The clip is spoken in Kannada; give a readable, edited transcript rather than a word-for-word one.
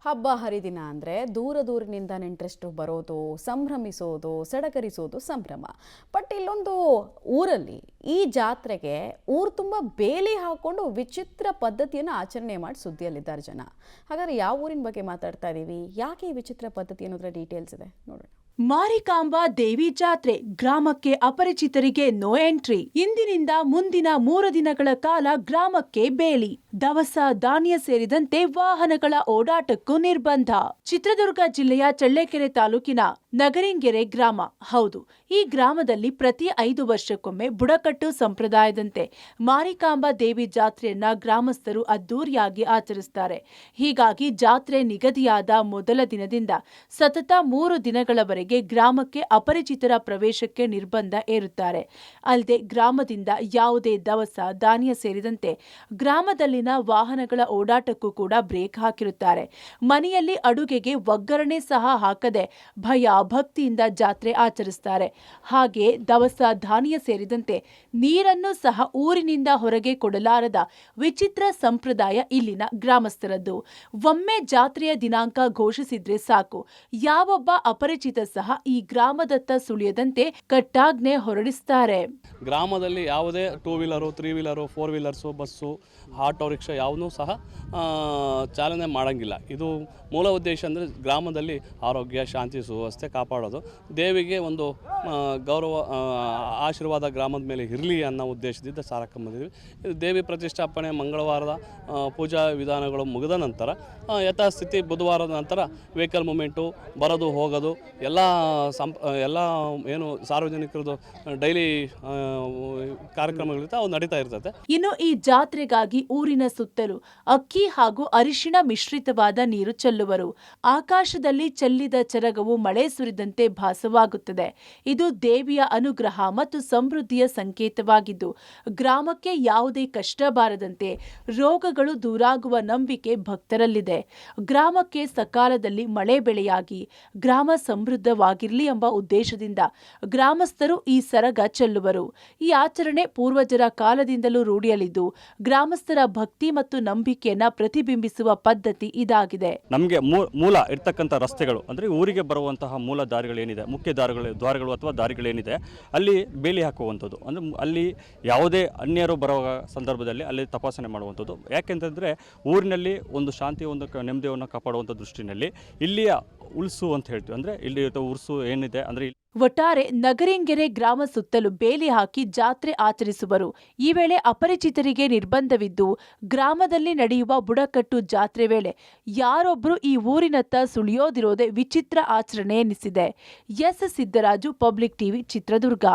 ಹಬ್ಬ ಹರಿದಿನ ಅಂದರೆ ದೂರದಿಂದ ನೆಂಟರಷ್ಟು ಬರೋದು, ಸಂಭ್ರಮಿಸೋದು, ಸಡಗರಿಸೋದು ಸಂಭ್ರಮ. ಬಟ್ ಇಲ್ಲೊಂದು ಊರಲ್ಲಿ ಈ ಜಾತ್ರೆಗೆ ಊರು ತುಂಬ ಬೇಲಿ ಹಾಕೊಂಡು ವಿಚಿತ್ರ ಪದ್ಧತಿಯನ್ನು ಆಚರಣೆ ಮಾಡಿ ಸುದ್ದಿಯಲ್ಲಿದ್ದಾರೆ ಜನ. ಹಾಗಾದ್ರೆ ಯಾವ ಊರಿನ ಬಗ್ಗೆ ಮಾತಾಡ್ತಾ ಇದ್ದೀವಿ, ಯಾಕೆ ಈ ವಿಚಿತ್ರ ಪದ್ಧತಿ ಅನ್ನೋದ್ರ ಡೀಟೇಲ್ಸ್ ಇದೆ ನೋಡೋಣ. ಮಾರಿಕಾಂಬಾ ದೇವಿ ಜಾತ್ರೆ ಗ್ರಾಮಕ್ಕೆ ಅಪರಿಚಿತರಿಗೆ ನೋ ಎಂಟ್ರಿ. ಇಂದಿನಿಂದ ಮುಂದಿನ 3 ದಿನಗಳ ಕಾಲ ಗ್ರಾಮಕ್ಕೆ ಬೇಲಿ, ದವಸ ಧಾನ್ಯ ಸೇರಿದಂತೆ ವಾಹನಗಳ ಓಡಾಟಕ್ಕೂ ನಿರ್ಬಂಧ. ಚಿತ್ರದುರ್ಗ ಜಿಲ್ಲೆಯ ಚಳ್ಳಕೆರೆ ತಾಲೂಕಿನ ನಗರಿಂಗೆರೆ ಗ್ರಾಮ. ಹೌದು, ಈ ಗ್ರಾಮದಲ್ಲಿ ಪ್ರತಿ 5 ವರ್ಷಕ್ಕೊಮ್ಮೆ ಬುಡಕಟ್ಟು ಸಂಪ್ರದಾಯದಂತೆ ಮಾರಿಕಾಂಬಾ ದೇವಿ ಜಾತ್ರೆಯನ್ನ ಗ್ರಾಮಸ್ಥರು ಅದ್ದೂರಿಯಾಗಿ ಆಚರಿಸುತ್ತಾರೆ. ಹೀಗಾಗಿ ಜಾತ್ರೆ ನಿಗದಿಯಾದ ಮೊದಲ ದಿನದಿಂದ ಸತತ 3 ದಿನಗಳವರೆಗೆ ಗ್ರಾಮಕ್ಕೆ ಅಪರಿಚಿತರ ಪ್ರವೇಶಕ್ಕೆ ನಿರ್ಬಂಧ ಹೇರುತ್ತಾರೆ. ಅಲ್ಲದೆ ಗ್ರಾಮದಿಂದ ಯಾವುದೇ ದವಸ ಧಾನ್ಯ ಸೇರಿದಂತೆ ಗ್ರಾಮದಲ್ಲಿನ ವಾಹನಗಳ ಓಡಾಟಕ್ಕೂ ಕೂಡ ಬ್ರೇಕ್ ಹಾಕಿರುತ್ತಾರೆ. ಮನೆಯಲ್ಲಿ ಅಡುಗೆಗೆ ಒಗ್ಗರಣೆ ಸಹ ಹಾಕದೆ ಭಯ ಭಕ್ತಿಯಿಂದ ಜಾತ್ರೆ ಆಚರಿಸುತ್ತಾರೆ. ಹಾಗೆ ದವಸ ಧಾನ್ಯ ಸೇರಿದಂತೆ ನೀರನ್ನು ಸಹ ಊರಿನಿಂದ ಹೊರಗೆ ಕೊಡಲಾರದ ವಿಚಿತ್ರ ಸಂಪ್ರದಾಯ ಇಲ್ಲಿನ ಗ್ರಾಮಸ್ಥರದ್ದು. ಒಮ್ಮೆ ಜಾತ್ರೆಯ ದಿನಾಂಕ ಘೋಷಿಸಿದ್ರೆ ಸಾಕು, ಯಾವೊಬ್ಬ ಅಪರಿಚಿತ ಸಹ ಈ ಗ್ರಾಮದತ್ತ ಸುಳಿಯದಂತೆ ಕಟ್ಟಾಜ್ಞೆ ಹೊರಡಿಸುತ್ತಾರೆ. ಗ್ರಾಮದಲ್ಲಿ ಯಾವುದೇ 2 wheeler 3 wheeler 4 wheelers bus auto rickshaw ಯಾವುದೂ ಸಹ ಚಾಲನೆ ಮಾಡೋಂಗಿಲ್ಲ. ಇದು ಮೂಲ ಉದ್ದೇಶ ಅಂದರೆ ಗ್ರಾಮದಲ್ಲಿ ಆರೋಗ್ಯ ಶಾಂತಿ ಸುವ್ಯವಸ್ಥೆ ಕಾಪಾಡೋದು, ದೇವಿಗೆ ಒಂದು ಗೌರವ ಆಶೀರ್ವಾದ ಗ್ರಾಮದ ಮೇಲೆ ಇರಲಿ ಅನ್ನೋ ಉದ್ದೇಶದಿಂದ ಸಾರಕೊಂಬಂದಿದ್ವಿ. ಇದು ದೇವಿ ಪ್ರತಿಷ್ಠಾಪನೆ ಮಂಗಳವಾರದ ಪೂಜಾ ವಿಧಾನಗಳು ಮುಗಿದ ನಂತರ ಯಥಾಸ್ಥಿತಿ ಬುಧವಾರದ ನಂತರ ವೆಹಿಕಲ್ ಮೂಮೆಂಟು ಬರೋದು ಹೋಗೋದು ಎಲ್ಲ ಏನು ಸಾರ್ವಜನಿಕರದು ಡೈಲಿ ಕಾರ್ಯಕ್ರಮಗಳಿರುತ್ತೆ, ಅವು ನಡೀತಾ ಇರ್ತದೆ. ಇನ್ನು ಈ ಜಾತ್ರೆಗಾಗಿ ಊರಿನ ಸುತ್ತಲೂ ಅಕ್ಕಿ ಹಾಗೂ ಅರಿಶಿಣ ಮಿಶ್ರಿತವಾದ ನೀರು ಚೆಲ್ಲುವರು. ಆಕಾಶದಲ್ಲಿ ಚೆಲ್ಲಿದ ಚರಗವು ಮಳೆ ಸುರಿದಂತೆ ಭಾಸವಾಗುತ್ತದೆ. ಇದು ದೇವಿಯ ಅನುಗ್ರಹ ಮತ್ತು ಸಮೃದ್ಧಿಯ ಸಂಕೇತವಾಗಿದ್ದು ಗ್ರಾಮಕ್ಕೆ ಯಾವುದೇ ಕಷ್ಟ ಬಾರದಂತೆ ರೋಗಗಳು ದೂರಾಗುವ ನಂಬಿಕೆ ಭಕ್ತರಲ್ಲಿದೆ. ಗ್ರಾಮಕ್ಕೆ ಸಕಾಲದಲ್ಲಿ ಮಳೆ ಬೆಳೆಯಾಗಿ ಗ್ರಾಮ ಸಮೃದ್ಧವಾಗಿರಲಿ ಎಂಬ ಉದ್ದೇಶದಿಂದ ಗ್ರಾಮಸ್ಥರು ಈ ಸರಗ ಚೆಲ್ಲುವರು. ಈ ಆಚರಣೆ ಪೂರ್ವಜರ ಕಾಲದಿಂದಲೂ ರೂಢಿಯಲ್ಲಿದ್ದು ಗ್ರಾಮಸ್ಥರ ಭಕ್ತಿ ಮತ್ತು ನಂಬಿಕೆಯನ್ನ ಪ್ರತಿಬಿಂಬಿಸುವ ಪದ್ಧತಿ ಇದಾಗಿದೆ. ನಮಗೆ ಮೂಲ ಇರ್ತಕ್ಕಂಥ ರಸ್ತೆಗಳು ಅಂದರೆ ಊರಿಗೆ ಬರುವಂತಹ ಮೂಲ ದಾರಿಗಳೇನಿದೆ, ಮುಖ್ಯ ದ್ವಾರಗಳು ಅಥವಾ ದಾರಿಗಳೇನಿದೆ, ಅಲ್ಲಿ ಬೇಲಿ ಹಾಕುವಂಥದ್ದು. ಅಂದರೆ ಅಲ್ಲಿ ಯಾವುದೇ ಅನ್ಯರು ಬರುವ ಸಂದರ್ಭದಲ್ಲಿ ಅಲ್ಲಿ ತಪಾಸಣೆ ಮಾಡುವಂಥದ್ದು. ಯಾಕೆಂತಂದರೆ ಊರಿನಲ್ಲಿ ಒಂದು ಶಾಂತಿ, ಒಂದು ನೆಮ್ಮದಿಯನ್ನು ಕಾಪಾಡುವಂಥ ದೃಷ್ಟಿನಲ್ಲಿ ಇಲ್ಲಿಯ ಉಲ್ಸು ಅಂತ ಹೇಳ್ತೀವಿ. ಅಂದರೆ ಇಲ್ಲಿ ಉರ್ಸು ಏನಿದೆ ಅಂದರೆ ಒಟ್ಟಾರೆ ನಗರಿಂಗೆರೆ ಗ್ರಾಮ ಸುತ್ತಲೂ ಬೇಲಿ ಹಾಕಿ ಜಾತ್ರೆ ಆಚರಿಸುವರು. ಈ ವೇಳೆ ಅಪರಿಚಿತರಿಗೆ ನಿರ್ಬಂಧವಿದ್ದು ಗ್ರಾಮದಲ್ಲಿ ನಡೆಯುವ ಬುಡಕಟ್ಟು ಜಾತ್ರೆ ವೇಳೆ ಯಾರೊಬ್ಬರು ಈ ಊರಿನತ್ತ ಸುಳಿಯೋದಿರೋದೇ ವಿಚಿತ್ರ ಆಚರಣೆ ಎನಿಸಿದೆ. S Siddaraju, public TV, Chitradurga.